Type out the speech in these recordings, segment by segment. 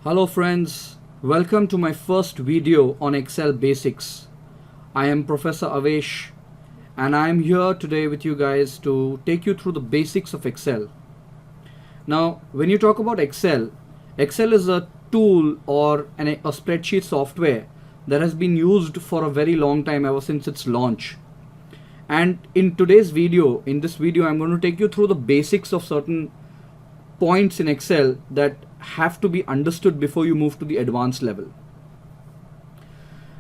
Hello friends, welcome to my first video on Excel basics. I am Professor Avesh and I am here today with you guys to take you through the basics of Excel. Now when you talk about Excel, Excel is a tool or a spreadsheet software that has been used for a very long time, ever since its launch. And in this video I'm going to take you through the basics of certain points in Excel that have to be understood before you move to the advanced level.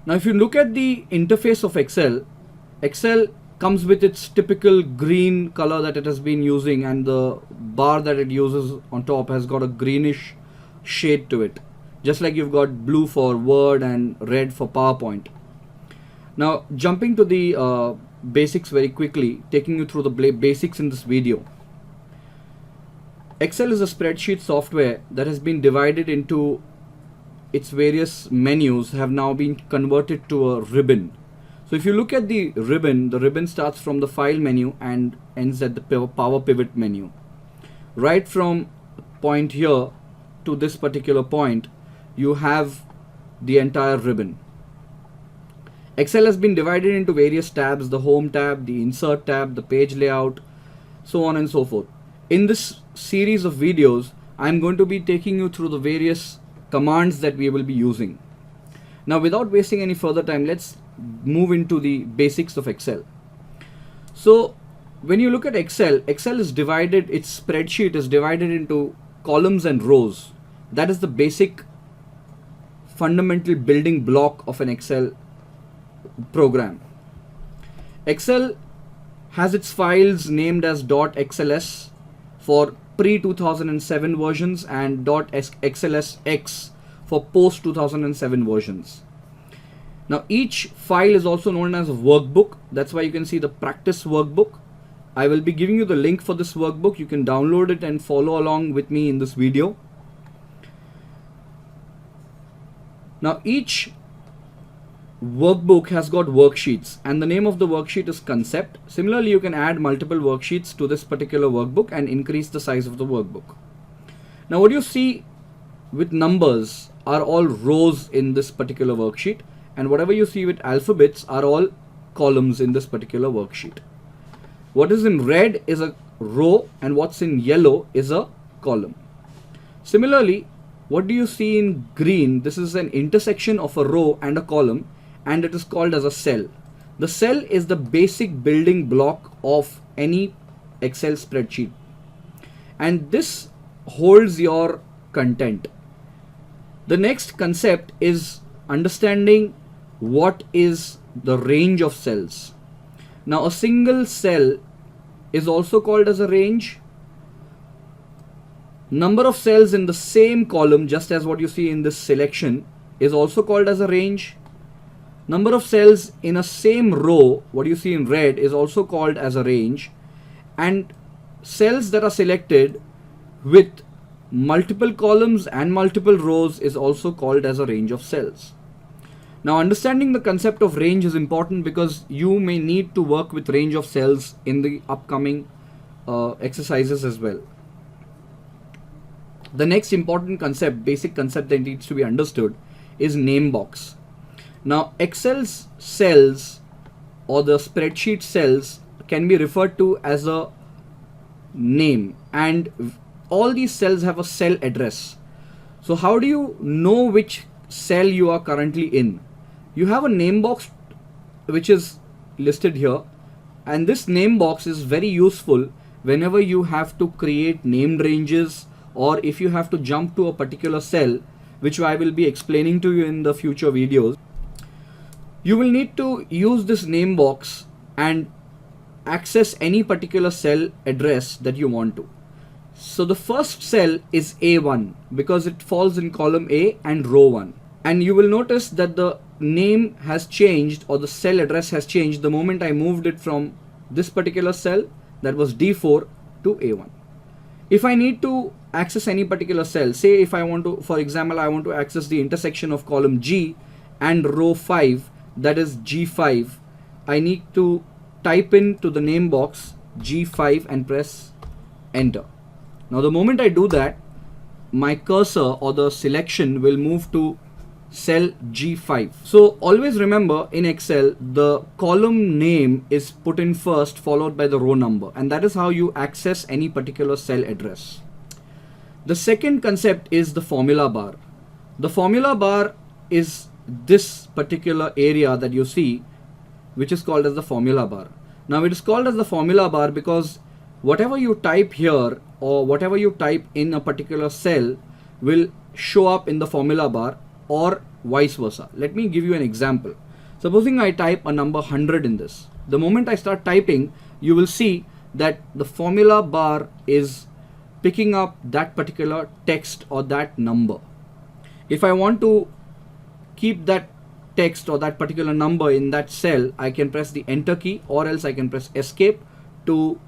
Now if you look at the interface of Excel, Excel comes with its typical green color that it has been using, and the bar that it uses on top has got a greenish shade to it, just like you've got blue for Word and red for PowerPoint. Now jumping to the basics very quickly, taking you through the basics in this video. Excel is a spreadsheet software that has been divided into its various menus, have now been converted to a ribbon. So if you look at the ribbon starts from the file menu and ends at the power pivot menu. Right from point here to this particular point, you have the entire ribbon. Excel has been divided into various tabs: the home tab, the insert tab, the page layout, so on and so forth. In this series of videos, I'm going to be taking you through the various commands that we will be using. Now without wasting any further time, let's move into the basics of Excel. So when you look at Excel, its spreadsheet is divided into columns and rows. That is the basic fundamental building block of an Excel program. Excel has its files named as .xls for pre-2007 versions and .xlsx for post-2007 versions. Now each file is also known as a workbook. That's why you can see the practice workbook. I will be giving you the link for this workbook. You can download it and follow along with me in this video. Now each workbook has got worksheets, and the name of the worksheet is concept. Similarly, you can add multiple worksheets to this particular workbook and increase the size of the workbook. Now what you see with numbers are all rows in this particular worksheet, and whatever you see with alphabets are all columns in this particular worksheet. What is in red is a row and what's in yellow is a column. Similarly, what do you see in green? This is an intersection of a row and a column, and it is called as a cell. The cell is the basic building block of any Excel spreadsheet, and this holds your content. The next concept is understanding what is the range of cells. Now a single cell is also called as a range. Number of cells in the same column, just as what you see in this selection, is also called as a range. Number of cells in a same row, what you see in red, is also called as a range. And cells that are selected with multiple columns and multiple rows is also called as a range of cells. Now understanding the concept of range is important because you may need to work with range of cells in the upcoming exercises as well. The next important concept, basic concept that needs to be understood, is name box. Now Excel's cells or the spreadsheet cells can be referred to as a name, and all these cells have a cell address. So how do you know which cell you are currently in? You have a name box which is listed here, and this name box is very useful whenever you have to create named ranges, or if you have to jump to a particular cell, which I will be explaining to you in the future videos. You will need to use this name box and access any particular cell address that you want to. So the first cell is A1 because it falls in column A and row 1. And you will notice that the name has changed, or the cell address has changed, the moment I moved it from this particular cell, that was D4, to A1. If I need to access any particular cell, say if I want to, for example, I want to access the intersection of column G and row 5, that is G5, I need to type into the name box G5 and press enter. Now the moment I do that, my cursor or the selection will move to cell G5. So always remember, in Excel, the column name is put in first, followed by the row number, and that is how you access any particular cell address. The second concept is the formula bar. The formula bar is this particular area that you see, which is called as the formula bar. Now it is called as the formula bar because whatever you type here or whatever you type in a particular cell will show up in the formula bar, or vice versa. Let me give you an example. Supposing I type a number 100 in this. The moment I start typing, you will see that the formula bar is picking up that particular text or that number. If I want to keep that text or that particular number in that cell, I can press the enter key, or else I can press escape to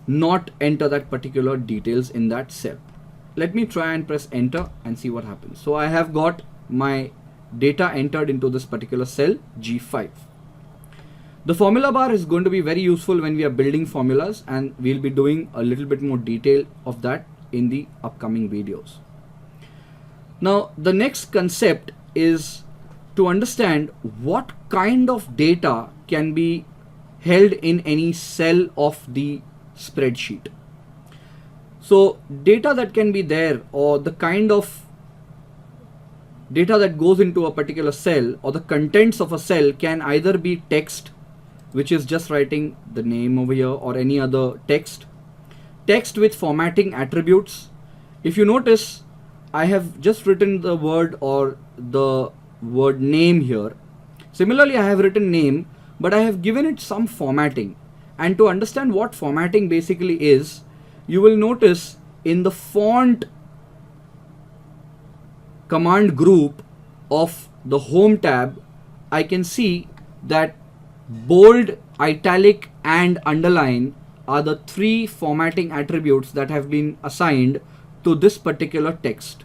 not enter that particular details in that cell. Let me try and press enter and see what happens. So I have got my data entered into this particular cell G5. The formula bar is going to be very useful when we are building formulas, and we'll be doing a little bit more detail of that in the upcoming videos. Now the next concept is to understand what kind of data can be held in any cell of the spreadsheet. So data that can be there, or the kind of data that goes into a particular cell, or the contents of a cell, can either be text, which is just writing the name over here, or any other text with formatting attributes. If you notice, I have just written the word or the word name here. Similarly, I have written name, but I have given it some formatting. And to understand what formatting basically is, you will notice in the font command group of the home tab, I can see that bold, italic and underline are the three formatting attributes that have been assigned to this particular text.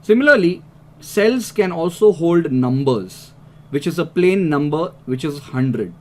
Similarly, cells can also hold numbers, which is a plain number, which is 100.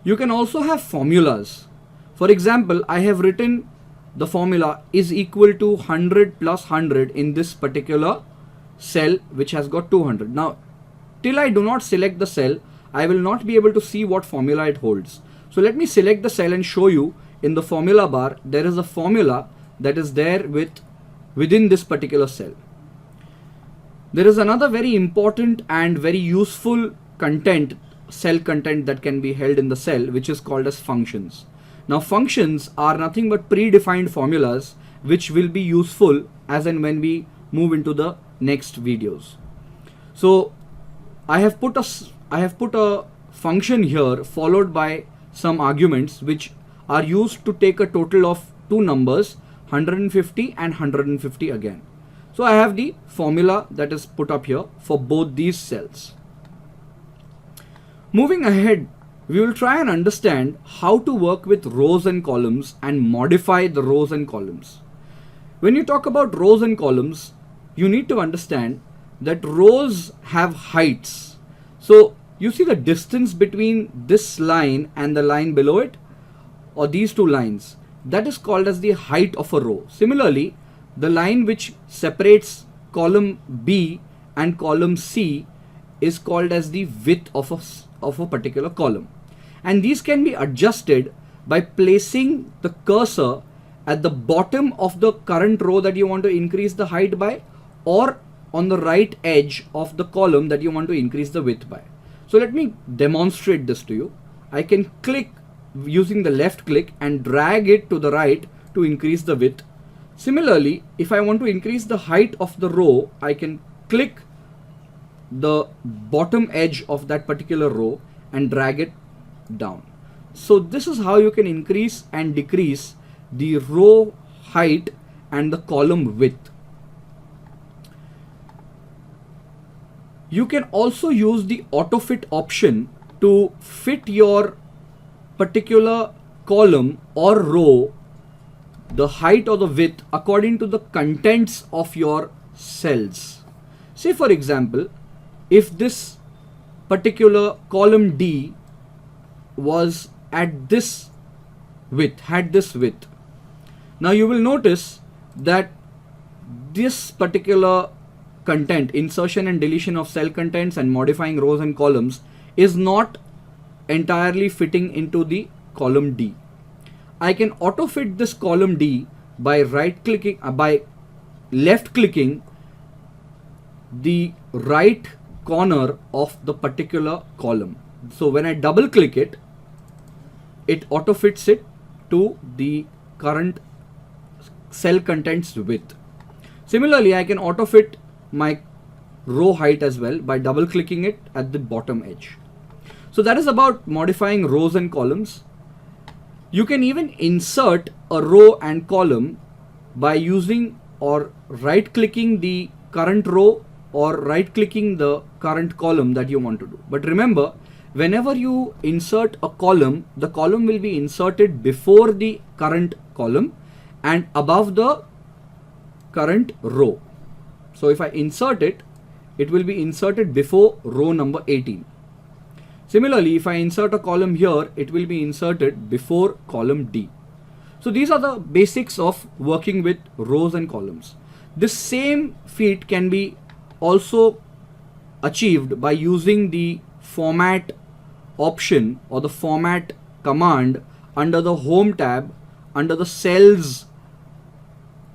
You can also have formulas. For example, I have written the formula is equal to 100 plus 100 in this particular cell, which has got 200. Now, till I do not select the cell, I will not be able to see what formula it holds. So let me select the cell and show you in the formula bar, there is a formula that is there within this particular cell. There is another very important and very useful cell content that can be held in the cell, which is called as functions. Now functions are nothing but predefined formulas which will be useful as and when we move into the next videos. So I have put a function here followed by some arguments which are used to take a total of two numbers, 150 and 150 again. So I have the formula that is put up here for both these cells. Moving ahead, we will try and understand how to work with rows and columns and modify the rows and columns. When you talk about rows and columns, you need to understand that rows have heights. So you see the distance between this line and the line below it, or these two lines, that is called as the height of a row. Similarly, the line which separates column B and column C is called as the width of a particular column. And these can be adjusted by placing the cursor at the bottom of the current row that you want to increase the height by, or on the right edge of the column that you want to increase the width by. So let me demonstrate this to you. I can click using the left click and drag it to the right to increase the width. Similarly, if I want to increase the height of the row, I can click the bottom edge of that particular row and drag it down. So this is how you can increase and decrease the row height and the column width. You can also use the auto fit option to fit your particular column or row, the height or the width, according to the contents of your cells. Say for example, if this particular column D was at this width, had this width. Now you will notice that this particular content, insertion and deletion of cell contents and modifying rows and columns, is not entirely fitting into the column D. I can auto fit this column D by left clicking the right corner of the particular column. So when I double click it, it auto fits it to the current cell contents width. Similarly, I can auto fit my row height as well by double clicking it at the bottom edge. So that is about modifying rows and columns. You can even insert a row and column by using or right clicking the current row or right clicking the current column that you want to do. But remember, whenever you insert a column, the column will be inserted before the current column and above the current row. So if I insert it, it will be inserted before row number 18. Similarly, if I insert a column here, it will be inserted before column D. So these are the basics of working with rows and columns. This same feat can be also achieved by using the format option or the format command under the home tab under the cells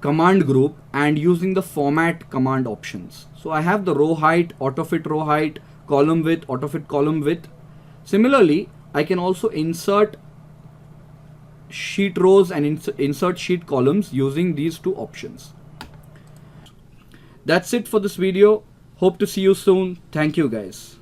command group and using the format command options. So I have the row height, auto fit row height, column width, auto fit column width. Similarly, I can also insert sheet rows and insert sheet columns using these two options. That's it for this video. Hope to see you soon. Thank you guys.